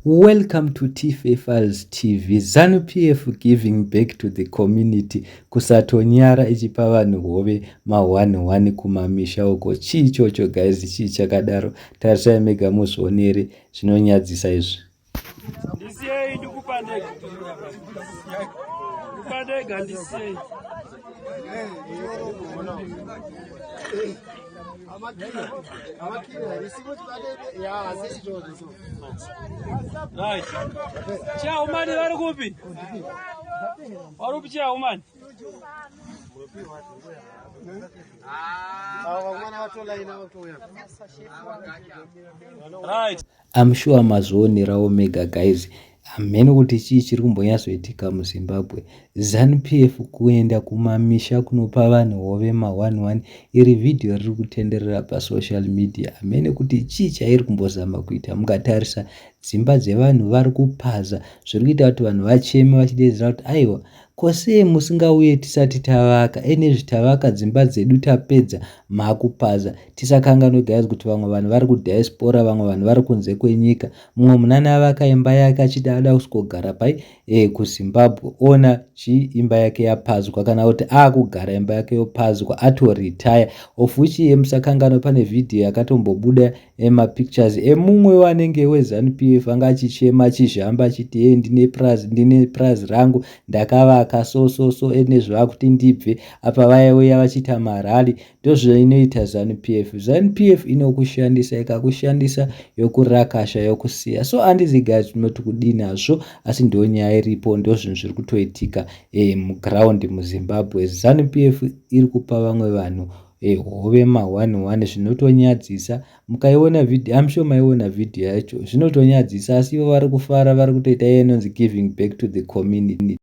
Welcome to Files TV. Zanupf giving back to the community. Kusatonyara ichipa vanhu hove ma1 kumamisha uko. Chichocho guys, chichakadaro. Tarisai mega muzvionere zvinonyadzisa izvi. Ndisiyei ndikupandega. Kupandega ndisiyei. Right. Ciao mani vari kupi? Vari kupi ciao mani? Right. I'm sure mazvionerawo mega guys. Hamene kuti chii chiri kumbonyatsoitika muZimbabwe. Zanupf kuenda kumamisha kunopa vanhu hove ma1 iri vhidhiyo riri kutenderera pasocial media. Hamene kuti chii chairi kumbozama kuita. Mukatarisa dzimba dzevanhu vari kupaza zviri kuita kuti vanhu vacheme vachidedzera kuti aiwa kosei musingauye tisati tavaka ene zvitavaka dzimba dzedu tapedza makupaza. Tisakanganwe guys kuti vamwe vanhu vari kudiaspora, vamwe vanhu vari kunze kwenyika. Mumwe munana avaka imba yake achiti ada kusvogara pai kuZimbabwe, ona imba yake yapazwa, kana kuti akugara imba yake yopazwa atoretire. Of which musakanganwe pane vhidhiyo yakatombobuda mapictures emumwe wanenge weZanupf anga achichema achizhamba achiti ndine prize rangu ndakavaka so ene zvakuti ndibve apa vaiuya vachita marali. Ndozvainoita Zanupf inokushandisa, ikakushandisa yokurakasha yokusiya. So handizi guys tinoti kudini hazvo, asi ndo nyaya iripo, ndo zvinhu zviri kutoitika muground muZimbabwe. Zanupf iri kupa vamwe vanhu hove ma1 zvinotonyadzisa. Mukaiona vhidhiyo, I'm sure maiona vhidhiyo yacho, zvinotonyadzisa, asi ivo vari kufara, vari kutoita inonzi giving back to the community.